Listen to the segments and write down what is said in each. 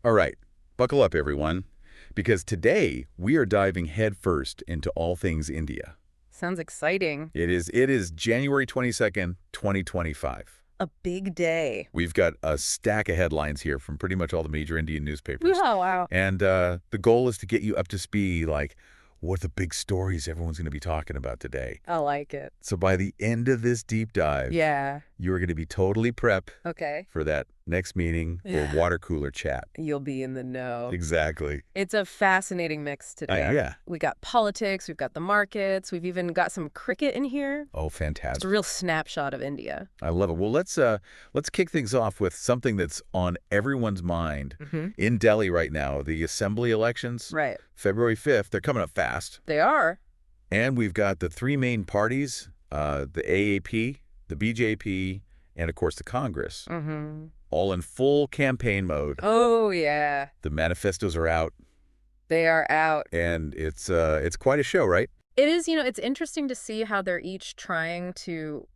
All right, buckle up, everyone, because today we are diving headfirst into all things India. Sounds exciting. It is January 22nd, 2025. A big day. We've got a stack of headlines here from pretty much all the major Indian newspapers. Oh, wow. And the goal is to get you up to speed, like, what are the big stories everyone's going to be talking about today? I like it. So by the end of this deep dive, Yeah. you are going to be totally prep Okay. for that next meeting or water cooler chat. You'll be in the know. Exactly. It's a fascinating mix today. Yeah. We got politics, we've got the markets, we've even got some cricket in here. Oh, It's a fantastic. real snapshot of India. I love it. Well, let's kick things off with something that's on everyone's mind. In Delhi right now, the assembly elections, Right. February 5th, they're coming up fast. They are. And we've got the three main parties, the AAP, the BJP, and of course the Congress, all in full campaign mode. Oh, yeah. The manifestos are out, They are out. and it's quite a show, right? It is, it's interesting to see how they're each trying to,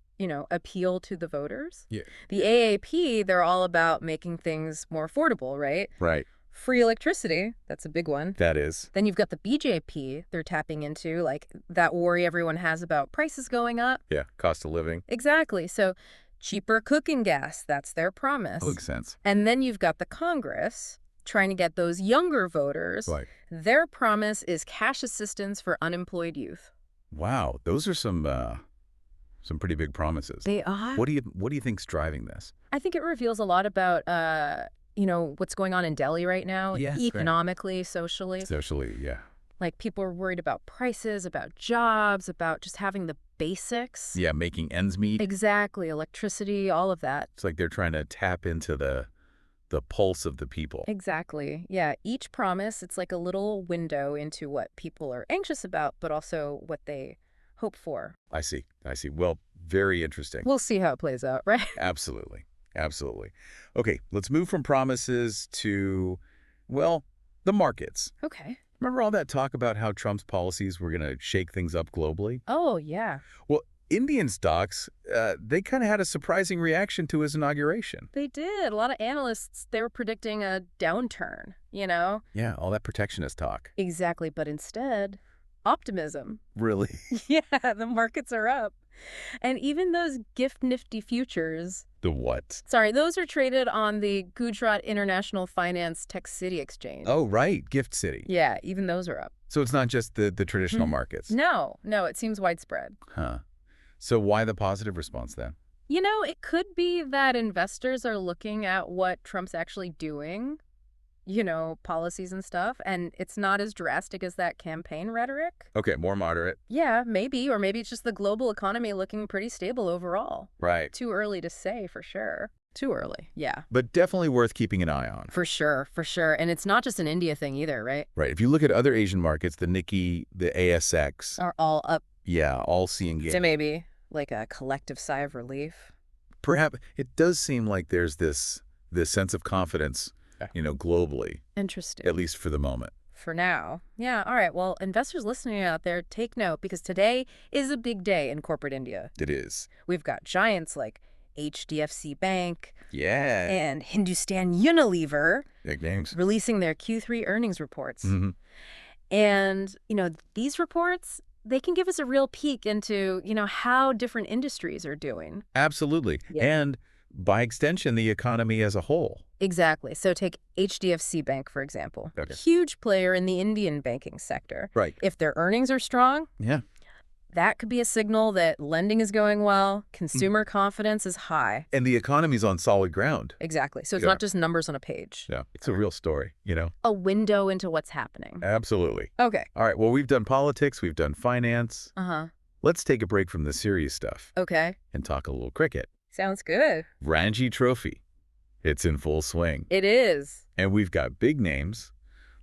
appeal to the voters. Yeah. The AAP, they're all about making things more affordable, right? Right. Free electricity, that's a big one. That is. Then you've got the BJP they're tapping into, like that worry everyone has about prices going up. Yeah. Cost of living. Exactly. So cheaper cooking gas, that's their promise. Makes sense. And then you've got the Congress trying to get those younger voters. Right. Their promise is cash assistance for unemployed youth. Wow. Those are some pretty big promises. They are. What do you think's driving this? I think it reveals a lot about, what's going on in Delhi right now, Yes, right. economically, socially. Socially, yeah. Like people are worried about prices, about jobs, about just having the basics. Yeah, making ends meet. Exactly. Electricity, all of that. It's like they're trying to tap into the pulse of the people. Exactly. Yeah. Each promise, it's like a little window into what people are anxious about, but also what they hope for. I see. Well, very interesting. We'll see how it plays out, right? Absolutely. Okay, let's move from promises to, well, the markets. Okay. Remember all that talk about how Trump's policies were going to shake things up globally? Oh, yeah. Well, Indian stocks, they kind of had a surprising reaction to his inauguration. They did. A lot of analysts, they were predicting a downturn, Yeah, all that protectionist talk. Exactly. But instead, optimism. Really? Yeah, the markets are up. And even those gift nifty futures, The what? sorry, those are traded on the Gujarat International Finance Tech City Exchange. Oh, right, Gift City. Yeah, even those are up. So it's not just the traditional markets. No, it seems widespread. Huh. So why the positive response then? It could be that investors are looking at what Trump's actually doing, policies and stuff, and it's not as drastic as that campaign rhetoric. Okay, more moderate. Yeah, maybe, or maybe it's just the global economy looking pretty stable overall. Right. Too early to say for sure. Too early, yeah. But definitely worth keeping an eye on. For sure. And it's not just an India thing either, right? Right. If you look at other Asian markets, the Nikkei, the ASX, Are all up. yeah, all seeing gains. So maybe like a collective sigh of relief. Perhaps it does seem like there's this sense of confidence, globally, Interesting. at least for the moment. For now. Yeah, all right. Well, investors listening out there, take note because today is a big day in corporate India. It is. We've got giants like HDFC Bank Yeah. and Hindustan Unilever Big names. releasing their Q3 earnings reports. Mm-hmm. And, these reports, they can give us a real peek into, how different industries are doing. Absolutely. Yeah. And by extension, the economy as a whole. Exactly. So take HDFC Bank, for example. Okay. Huge player in the Indian banking sector. Right. If their earnings are strong, Yeah. that could be a signal that lending is going well, consumer confidence is high. And the economy's on solid ground. Exactly. So it's Yeah. not just numbers on a page. Yeah. It's a real story, A window into what's happening. Absolutely. Okay. All right. Well, we've done politics. We've done finance. Uh-huh. Let's take a break from the serious stuff Okay. and talk a little cricket. Sounds good. Ranji Trophy. It's in full swing. It is. And we've got big names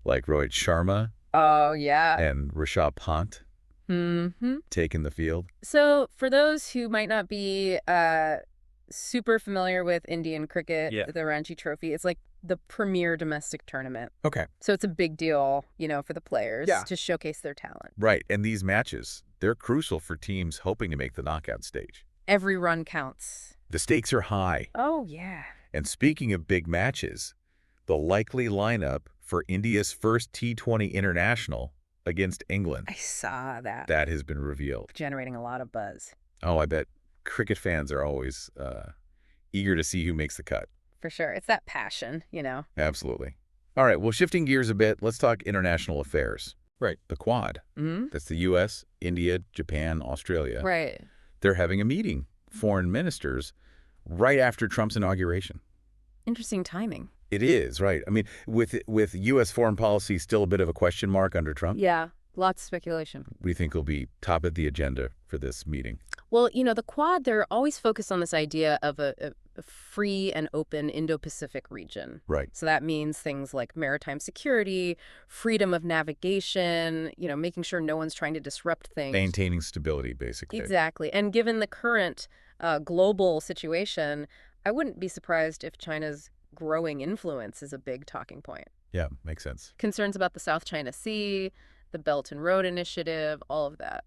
like Rohit Sharma Oh, yeah. and Rishabh Pant Mm-hmm. taking the field. So for those who might not be super familiar with Indian cricket, Yeah. the Ranji Trophy, it's like the premier domestic tournament. Okay. So it's a big deal, for the players Yeah. to showcase their talent. Right. And these matches, they're crucial for teams hoping to make the knockout stage. Every run counts. The stakes are high. Oh, yeah. And speaking of big matches, the likely lineup for India's first T20 international against England. I saw that. That has been revealed. Generating a lot of buzz. Oh, I bet cricket fans are always eager to see who makes the cut. For sure. It's that passion, you know. Absolutely. All right, well, shifting gears a bit, let's talk international affairs. Right. The Quad. Mm-hmm. That's the U.S., India, Japan, Australia. Right. They're having a meeting, foreign ministers, right after Trump's inauguration. Interesting timing. It is, right. I mean, with U.S. foreign policy still a bit of a question mark under Trump, Yeah. Lots of speculation. what do you think will be top of the agenda for this meeting? Well, you know, the Quad, they're always focused on this idea of a free and open Indo-Pacific region. Right. So that means things like maritime security, freedom of navigation, you know, making sure no one's trying to disrupt things. Maintaining stability, basically. Exactly. And given the current global situation, I wouldn't be surprised if China's growing influence is a big talking point. Yeah, makes sense. Concerns about the South China Sea, the Belt and Road Initiative, all of that.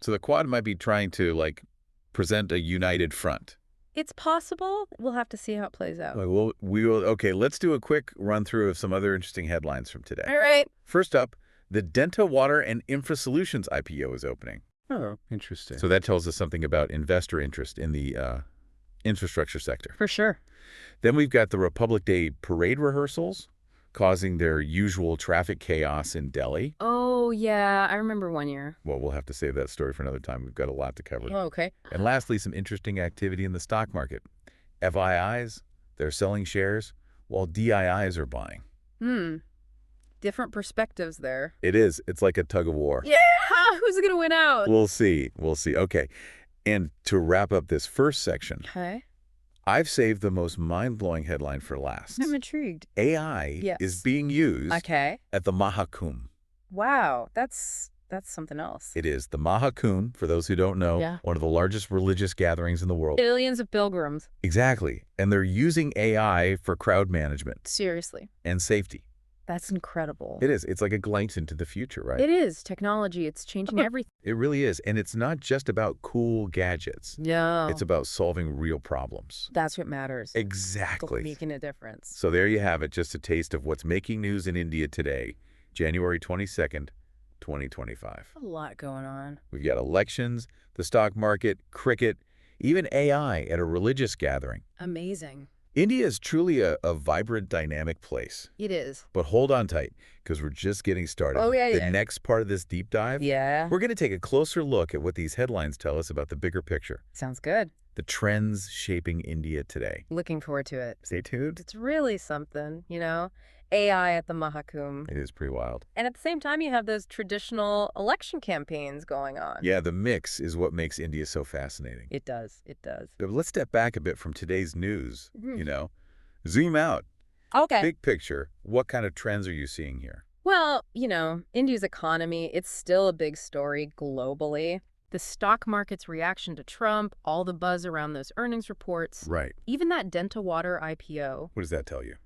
So the Quad might be trying to, like, present a united front. It's possible. We'll have to see how it plays out. Okay, let's do a quick run through of some other interesting headlines from today. All right. First up, the Delta Water and Infra Solutions IPO is opening. Oh, interesting. So that tells us something about investor interest in the infrastructure sector. For sure. Then we've got the Republic Day parade rehearsals, causing their usual traffic chaos in Delhi. Oh, yeah. I remember one year. Well, we'll have to save that story for another time. We've got a lot to cover. Oh, okay. And lastly, some interesting activity in the stock market. FIIs, they're selling shares, while DIIs are buying. Different perspectives there. It is. It's like a tug of war. Yeah! Who's going to win out? We'll see. We'll see. Okay. And to wrap up this first section, Okay. I've saved the most mind-blowing headline for last. I'm intrigued. AI Yes. is being used Okay. at the Mahakumbh. Wow. That's something else. It is the Mahakumbh, for those who don't know, Yeah. one of the largest religious gatherings in the world. Billions of pilgrims. Exactly. And they're using AI for crowd management Seriously. and safety. That's incredible. It is. It's like a glimpse into the future, right? It is. Technology. It's changing everything. It really is. And it's not just about cool gadgets. Yeah. It's about solving real problems. That's what matters. Exactly. Making a difference. So there you have it, just a taste of what's making news in India today, January 22nd, 2025. A lot going on. We've got elections, the stock market, cricket, even AI at a religious gathering. Amazing. India is truly a vibrant, dynamic place. It is. But hold on tight, because we're just getting started. Oh, yeah, The yeah. next part of this deep dive, Yeah. we're going to take a closer look at what these headlines tell us about the bigger picture, Sounds good. the trends shaping India today. Looking forward to it. Stay tuned. It's really something, you know? AI at the Mahakumbh. It is pretty wild. And at the same time, you have those traditional election campaigns going on. Yeah, the mix is what makes India so fascinating. It does. It does. But let's step back a bit from today's news, Mhm. Zoom out. Okay. Big picture, what kind of trends are you seeing here? Well, you know, India's economy, it's still a big story globally. The stock market's reaction to Trump, all the buzz around those earnings reports, Right. even that Delta Water IPO. What does that tell you?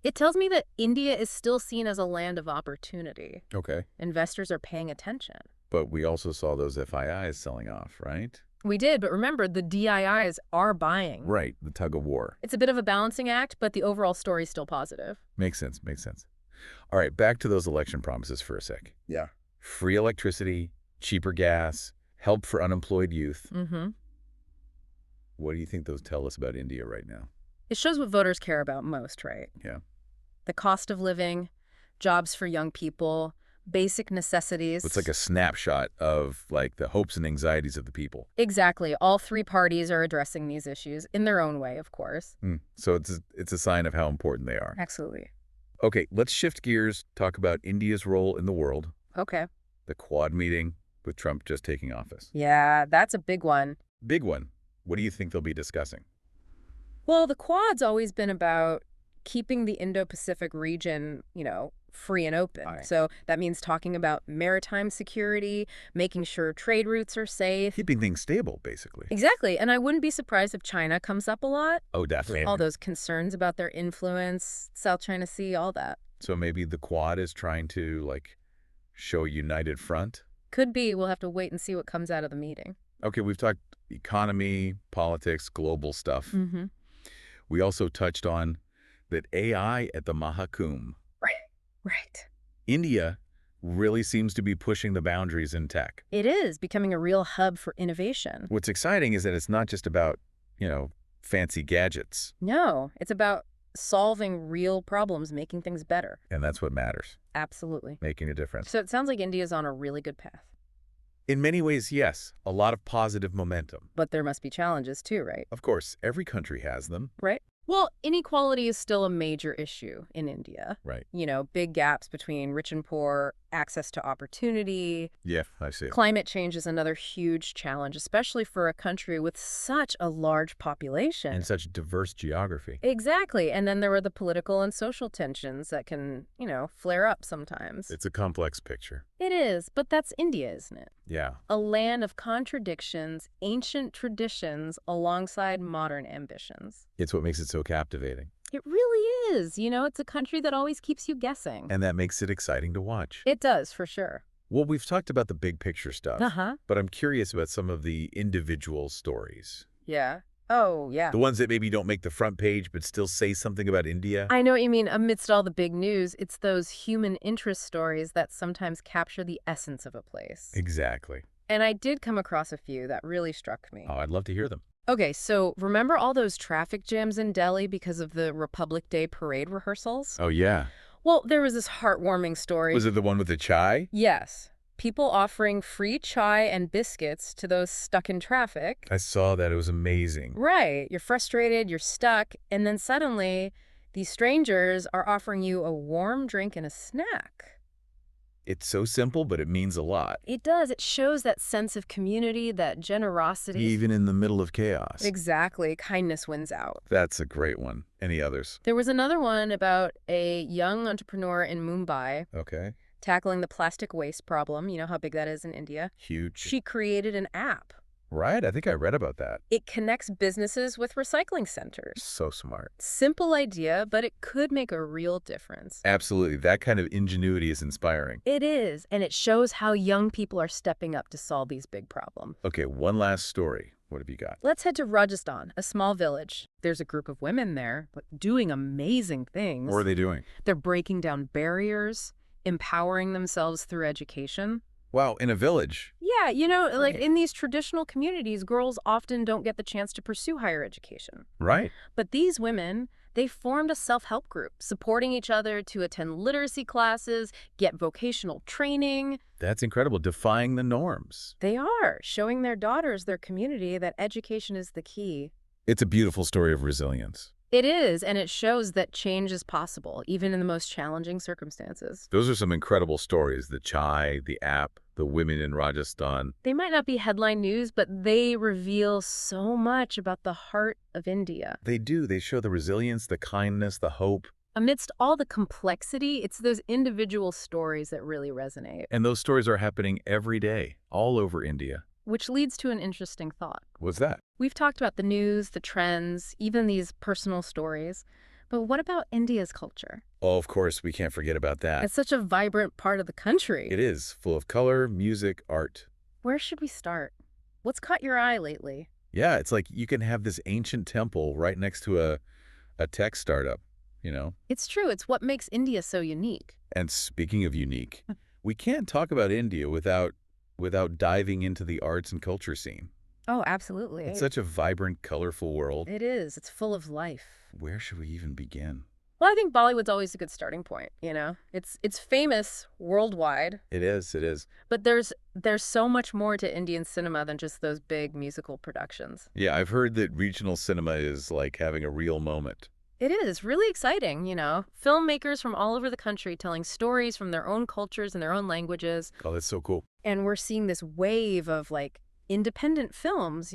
It tells me that India is still seen as a land of opportunity. Okay. Investors are paying attention. But we also saw those FIIs selling off, right? We did, but remember, the DIIs are buying. Right, the tug of war. It's a bit of a balancing act, but the overall story is still positive. Makes sense, makes sense. All right, back to those election promises for a sec. Yeah. Free electricity, cheaper gas, help for unemployed youth. Mm-hmm. What do you think those tell us about India right now? It shows what voters care about most, right? Yeah. The cost of living, jobs for young people, basic necessities. It's like a snapshot of like the hopes and anxieties of the people. Exactly. All three parties are addressing these issues in their own way, of course. So it's a sign of how important they are. Absolutely. Okay, let's shift gears, talk about India's role in the world, Okay. the Quad meeting with Trump just taking office. Yeah, that's a big one. Big one. What do you think they'll be discussing? Well, the Quad's always been about keeping the Indo-Pacific region, you know, free and open. Aye. So that means talking about maritime security, making sure trade routes are safe. Keeping things stable, basically. Exactly. And I wouldn't be surprised if China comes up a lot. Oh, definitely. All those concerns about their influence, South China Sea, all that. So maybe the Quad is trying to, like, show a united front? Could be. We'll have to wait and see what comes out of the meeting. Okay, we've talked economy, politics, global stuff. Mm-hmm. We also touched on that AI at the Mahakumbh. Right. Right. India really seems to be pushing the boundaries in tech. It is becoming a real hub for innovation. What's exciting is that it's not just about, fancy gadgets. No, it's about solving real problems, making things better. And that's what matters, Absolutely. making a difference. So it sounds like India's on a really good path. In many ways, yes, a lot of positive momentum. But there must be challenges too, right? Of course, every country has them. Right. Well, inequality is still a major issue in India. Right. Big gaps between rich and poor, access to opportunity. Yeah, I see. Climate change is another huge challenge, especially for a country with such a large population. And such diverse geography. Exactly. And then there were the political and social tensions that can, flare up sometimes. It's a complex picture. It is, but that's India, isn't it? Yeah. A land of contradictions, ancient traditions alongside modern ambitions. It's what makes it so captivating. It really is. It's a country that always keeps you guessing. And that makes it exciting to watch. It does, for sure. Well, we've talked about the big picture stuff. Uh-huh. But I'm curious about some of the individual stories. Yeah. Oh, yeah. The ones that maybe don't make the front page but still say something about India. I know what you mean. Amidst all the big news, it's those human interest stories that sometimes capture the essence of a place. Exactly. And I did come across a few that really struck me. Oh, I'd love to hear them. Okay, so remember all those traffic jams in Delhi because of the Republic Day parade rehearsals? Oh, yeah. Well, there was this heartwarming story. Was it the one with the chai? Yes. People offering free chai and biscuits to those stuck in traffic. I saw that. It was amazing. Right. You're frustrated, you're stuck, and then suddenly these strangers are offering you a warm drink and a snack. It's so simple, but it means a lot. It does. It shows that sense of community, that generosity. Even in the middle of chaos. Exactly. Kindness wins out. That's a great one. Any others? There was another one about a young entrepreneur in Mumbai Okay. tackling the plastic waste problem. You know how big that is in India? Huge. She created an app. Right? I think I read about that. It connects businesses with recycling centers. So smart. Simple idea, but it could make a real difference. Absolutely. That kind of ingenuity is inspiring. It is, and it shows how young people are stepping up to solve these big problems. Okay, one last story. What have you got? Let's head to Rajasthan, a small village. There's a group of women there, but doing amazing things. What are they doing? They're breaking down barriers, empowering themselves through education. Wow, in a village. Yeah, like in these traditional communities, girls often don't get the chance to pursue higher education. Right. But these women, they formed a self-help group, supporting each other to attend literacy classes, get vocational training. That's incredible. Defying the norms. They are, showing their daughters, their community, that education is the key. It's a beautiful story of resilience. It is, and it shows that change is possible, even in the most challenging circumstances. Those are some incredible stories. The chai, the app, the women in Rajasthan. They might not be headline news, but they reveal so much about the heart of India. They do. They show the resilience, the kindness, the hope. Amidst all the complexity, it's those individual stories that really resonate. And those stories are happening every day, all over India. Which leads to an interesting thought. What's that? We've talked about the news, the trends, even these personal stories. But what about India's culture? Oh, of course, we can't forget about that. It's such a vibrant part of the country. It is, full of color, music, art. Where should we start? What's caught your eye lately? Yeah, it's like you can have this ancient temple right next to a tech startup, It's true. It's what makes India so unique. And speaking of unique, we can't talk about India without diving into the arts and culture scene. Oh, absolutely. It's such a vibrant, colorful world. It is. It's full of life. Where should we even begin? Well, I think Bollywood's always a good starting point, It's famous worldwide. It is. But there's so much more to Indian cinema than just those big musical productions. Yeah, I've heard that regional cinema is like having a real moment. It is really exciting, Filmmakers from all over the country telling stories from their own cultures and their own languages. Oh, that's so cool. And we're seeing this wave of independent films,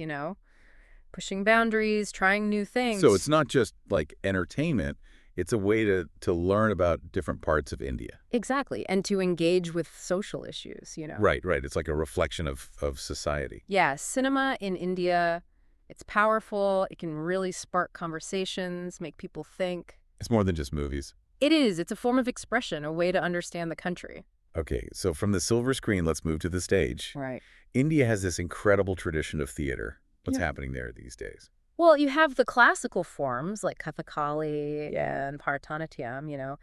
pushing boundaries, trying new things. So it's not just like entertainment. It's a way to learn about different parts of India. Exactly. And to engage with social issues, Right. It's like a reflection of society. Yeah, cinema in India, it's powerful. It can really spark conversations, make people think. It's more than just movies. It is. It's a form of expression, a way to understand the country. Okay, so from the silver screen, let's move to the stage. Right. India has this incredible tradition of theater. What's Yeah. happening there these days? Well, you have the classical forms like Kathakali and Bharatanatyam,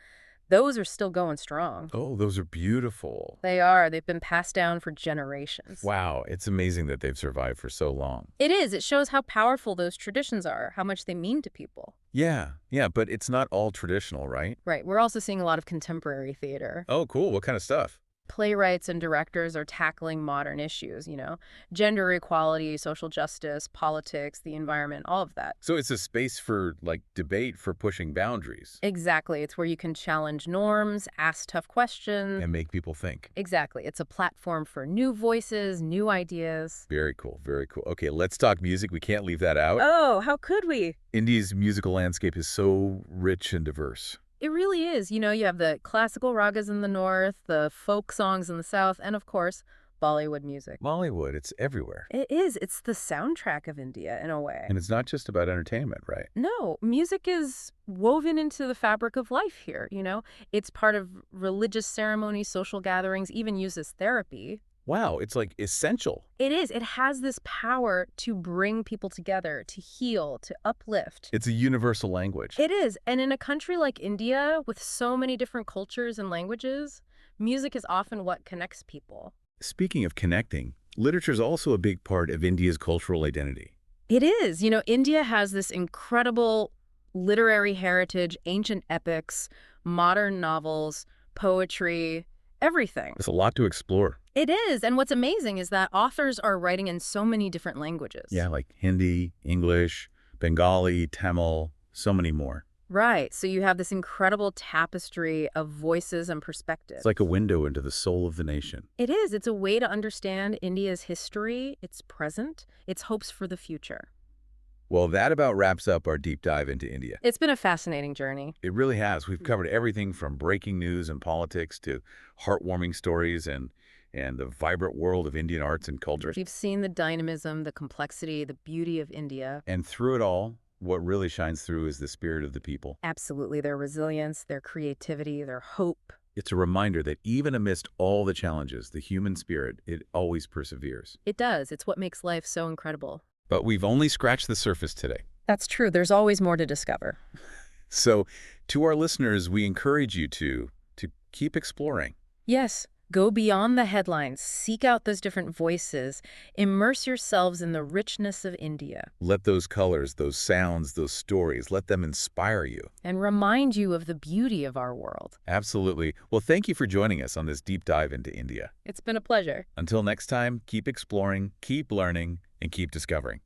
those are still going strong. Oh, those are beautiful. They are. They've been passed down for generations. Wow, it's amazing that they've survived for so long. It is. It shows how powerful those traditions are, how much they mean to people. Yeah, yeah, but it's not all traditional, right? Right. We're also seeing a lot of contemporary theater. Oh, cool. What kind of stuff? Playwrights and directors are tackling modern issues, gender equality, social justice, politics, the environment, all of that. So it's a space for, like, debate for pushing boundaries Exactly. It's where you can challenge norms, ask tough questions. and make people think. Exactly. It's a platform for new voices, new ideas. Very cool, very cool. Okay, let's talk music. We can't leave that out. Oh, how could we? India's musical landscape is so rich and diverse. It really is. You have the classical ragas in the north, the folk songs in the south, and of course, Bollywood music. Bollywood, it's everywhere. It is. It's the soundtrack of India in a way. And it's not just about entertainment, right? No, music is woven into the fabric of life here. It's part of religious ceremonies, social gatherings, even used as therapy. Wow, it's like essential. It is. It has this power to bring people together, to heal, to uplift. It's a universal language. It is. And in a country like India, with so many different cultures and languages, music is often what connects people. Speaking of connecting, literature is also a big part of India's cultural identity. It is. India has this incredible literary heritage, ancient epics, modern novels, poetry, everything. There's a lot to explore. It is. And what's amazing is that authors are writing in so many different languages. Yeah, like Hindi, English, Bengali, Tamil, so many more. Right. So you have this incredible tapestry of voices and perspectives. It's like a window into the soul of the nation. It is. It's a way to understand India's history, its present, its hopes for the future. Well, that about wraps up our deep dive into India. It's been a fascinating journey. It really has. We've covered everything from breaking news and politics to heartwarming stories and the vibrant world of Indian arts and culture. We've seen the dynamism, the complexity, the beauty of India. And through it all, what really shines through is the spirit of the people. Absolutely. Their resilience, their creativity, their hope. It's a reminder that even amidst all the challenges, the human spirit, it always perseveres. It does. It's what makes life so incredible. But we've only scratched the surface today. That's true. There's always more to discover. So to our listeners, we encourage you to keep exploring. Yes. Go beyond the headlines. Seek out those different voices. Immerse yourselves in the richness of India. Let those colors, those sounds, those stories, let them inspire you. And remind you of the beauty of our world. Absolutely. Well, thank you for joining us on this deep dive into India. It's been a pleasure. Until next time, keep exploring, keep learning, and keep discovering.